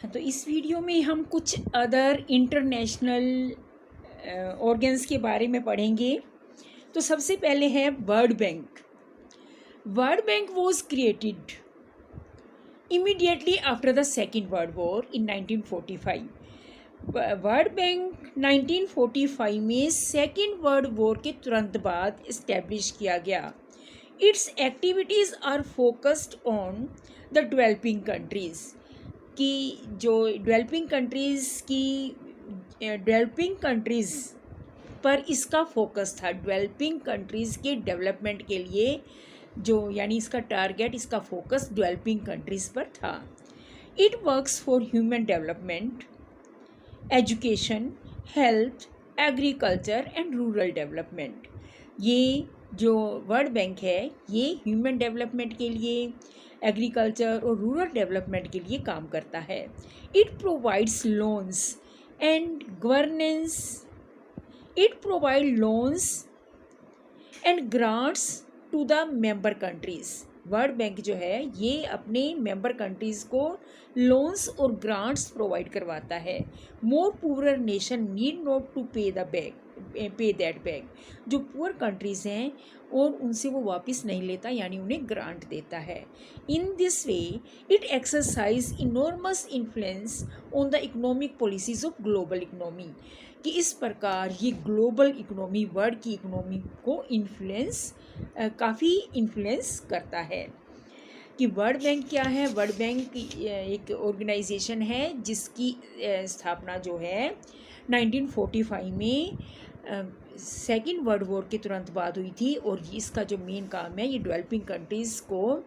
हाँ, तो इस वीडियो में हम कुछ अदर इंटरनेशनल ऑर्गन्स के बारे में पढ़ेंगे। तो सबसे पहले है world bank. World bank was created immediately after the second world war in 1945। World bank 1945 में सेकेंड वर्ल्ड वॉर के तुरंत बाद इस्टेब्लिश किया गया। Its activities are focused on the developing countries की जो डेवलपिंग कंट्रीज़ पर इसका फोकस था। डेवलपिंग कंट्रीज़ के डेवलपमेंट के लिए यानी इसका टारगेट, इसका फोकस डेवलपिंग कंट्रीज़ पर था। It works for human development, education, health, agriculture and rural development. ये जो वर्ल्ड बैंक है ये ह्यूमन डेवलपमेंट के लिए, एग्रीकल्चर और रूरल डेवलपमेंट के लिए काम करता है। It provides loans and governance grants to the member countries. World bank जो है ये अपने मेंबर कंट्रीज़ को लोन्स और ग्रांट्स प्रोवाइड करवाता है। More poor nation need not to pay that back. जो पुअर कंट्रीज़ हैं और उनसे वो वापस नहीं लेता, यानी उन्हें ग्रांट देता है। In this way it exercise enormous influence on the economic policies of global economy. कि इस प्रकार ये ग्लोबल इकोनॉमी, वर्ल्ड की इकोनॉमी को काफ़ी इन्फ्लुएंस करता है। कि वर्ल्ड बैंक क्या है? वर्ल्ड बैंक एक ऑर्गेनाइजेशन है जिसकी स्थापना जो है 1945 में सेकेंड वर्ल्ड वॉर के तुरंत बाद हुई थी। और इसका जो मेन काम है ये डेवलपिंग कंट्रीज़ को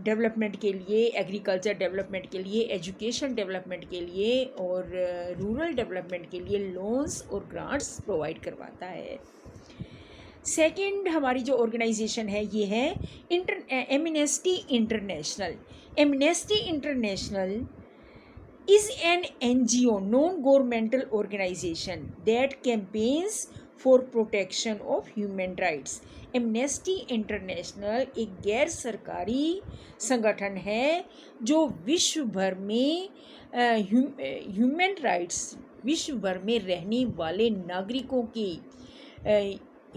डेवलपमेंट के लिए, एग्रीकल्चर डेवलपमेंट के लिए, एजुकेशन डेवलपमेंट के लिए और रूरल डेवलपमेंट के लिए लोन्स और ग्रांट्स प्रोवाइड करवाता है। सेकेंड हमारी जो ऑर्गेनाइजेशन है ये है amnesty international. Amnesty international is an NGO, non-governmental organization that campaigns for protection of human rights. Amnesty international एक गैर सरकारी संगठन है जो विश्व भर में ह्यूमन राइट्स, विश्व भर में रहने वाले नागरिकों के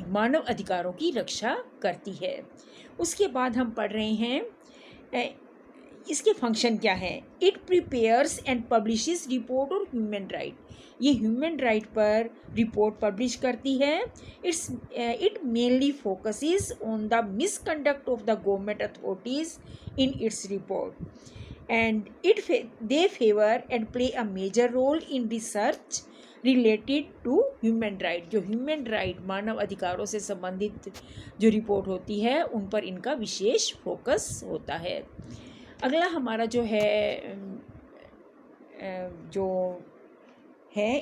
मानव अधिकारों की रक्षा करती है। उसके बाद हम पढ़ रहे हैं इसके फंक्शन क्या हैं। It prepares and publishes report और ह्यूमन राइट। ये ह्यूमन राइट पर रिपोर्ट पब्लिश करती है। It mainly focuses on the misconduct of the government authorities in its report and they favour and play a major role in research related to human right. जो human right, मानव अधिकारों से संबंधित जो report होती है उन पर इनका विशेष फोकस होता है। अगला हमारा जो है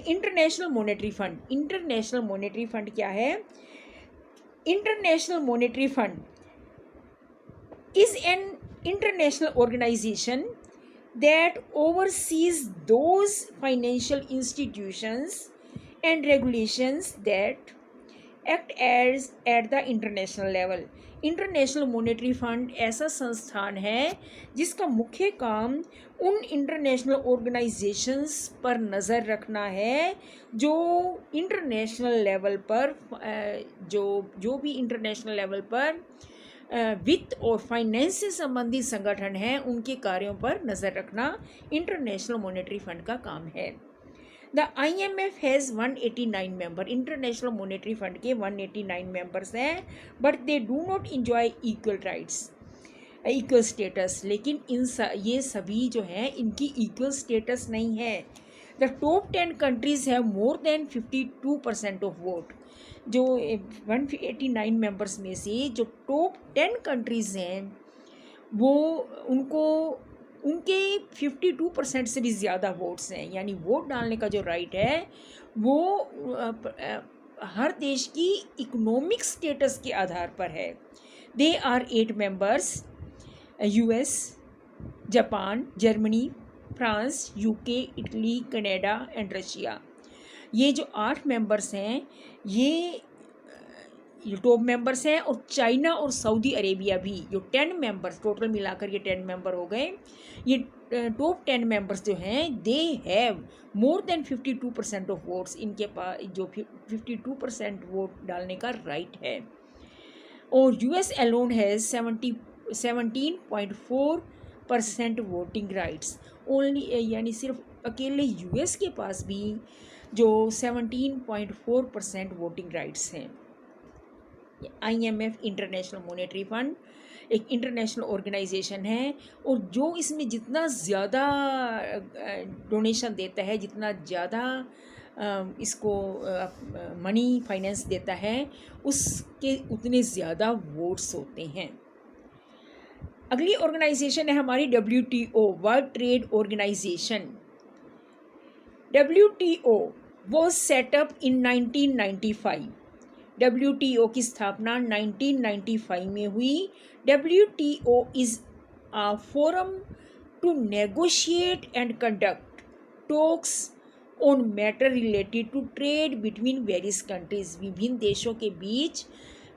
international monetary fund. International monetary fund क्या है? International monetary fund is an international organisation that oversees those financial institutions and regulations that act as at the international level. International monetary fund ऐसा संस्थान है जिसका मुख्य काम उन इंटरनेशनल ऑर्गेनाइजेशंस पर नज़र रखना है जो इंटरनेशनल लेवल पर जो भी इंटरनेशनल लेवल पर वित्त और फाइनेंस से संबंधित संगठन हैं उनके कार्यों पर नज़र रखना इंटरनेशनल मॉनेटरी फंड का काम है। The IMF has 189 member. International monetary fund के 189 मेंबर्स हैं, but they do not enjoy equal status. लेकिन ये सभी जो हैं इनकी इक्वल स्टेटस नहीं है। The top 10 countries have more than 52% of vote. जो 189 मेंबर्स में से जो टॉप 10 कंट्रीज़ हैं वो उनके 52% से भी ज़्यादा वोट्स हैं, यानी वोट डालने का जो राइट है वो हर देश की इकोनॉमिक स्टेटस के आधार पर है। They are 8 members: US, Japan, Germany, France, UK, Italy, Canada and Russia. ये जो 8 मेंबर्स हैं ये टॉप मेंबर्स हैं, और चाइना और सऊदी अरेबिया भी जो 10 मेंबर्स, टोटल मिलाकर ये 10 मेंबर हो गए। ये टॉप 10 मेंबर्स जो हैं they have more than 52% of votes, इनके पास जो 52% वोट डालने का राइट है। और US alone has 17.4% voting rights only, यानी सिर्फ अकेले यूएस के पास भी जो 17.4% वोटिंग राइट्स हैं। IMF इंटरनेशनल मॉनेटरी फंड एक इंटरनेशनल ऑर्गेनाइजेशन है, और जो इसमें जितना ज़्यादा डोनेशन देता है, जितना ज़्यादा इसको मनी फाइनेंस देता है, उसके उतने ज़्यादा वोट्स होते हैं। अगली ऑर्गेनाइजेशन है हमारी WTO, world trade organisation. WTO was set up in 1995। WTO की स्थापना 1995 में हुई। WTO is a forum to negotiate and conduct talks on matter related to trade between various countries. विभिन्न देशों के बीच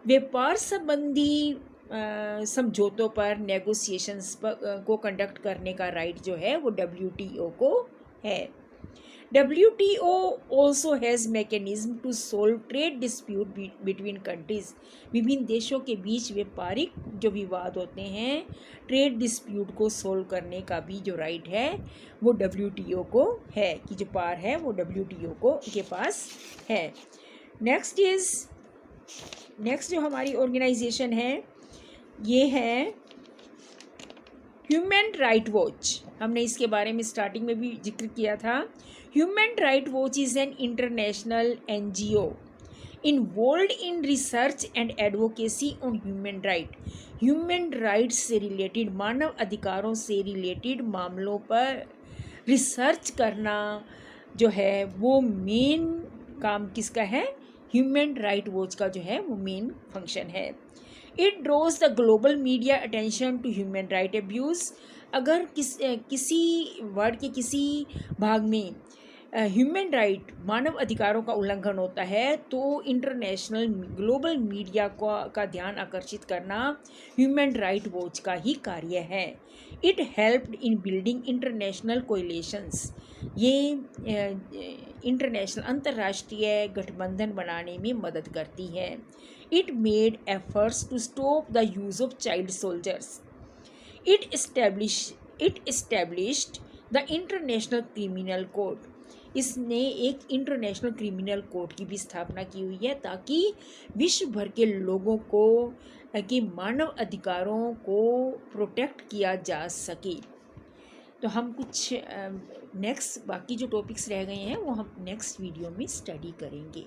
व्यापार संबंधी समझौतों पर नेगोशिएशंस को कंडक्ट करने का राइट जो है वो WTO को है। WTO also has mechanism to solve trade dispute between countries। विभिन्न देशों के बीच व्यापारिक जो विवाद होते हैं, ट्रेड डिस्प्यूट को सोल्व करने का भी जो राइट है वो WTO को है, कि जो पार है वो WTO को के पास है। नेक्स्ट जो हमारी ऑर्गेनाइजेशन है ये है ह्यूमन राइट वॉच। हमने इसके बारे में स्टार्टिंग में भी जिक्र किया था। Human right watch is an international NGO involved in research and advocacy on human right. Human rights से रिलेटेड, मानव अधिकारों से रिलेटेड मामलों पर रिसर्च करना जो है वो मेन काम किसका है? ह्यूमन राइट वॉच का जो है वो मेन फंक्शन है। It draws the global media attention to human right abuse. अगर किसी वर्ड के किसी भाग में ह्यूमन राइट, मानव अधिकारों का उल्लंघन होता है तो इंटरनेशनल ग्लोबल मीडिया का ध्यान आकर्षित करना ह्यूमन राइट वॉच का ही कार्य है। It helped in building international coalitions. ये इंटरनेशनल अंतर्राष्ट्रीय गठबंधन बनाने में मदद करती है। It made efforts to stop the use of child soldiers. It established the international criminal code. इसने एक इंटरनेशनल क्रिमिनल कोड की भी स्थापना की हुई है ताकि विश्व भर के लोगों को के मानव अधिकारों को प्रोटेक्ट किया जा सके। तो हम कुछ नेक्स्ट बाकी जो टॉपिक्स रह गए हैं वो हम नेक्स्ट वीडियो में स्टडी करेंगे।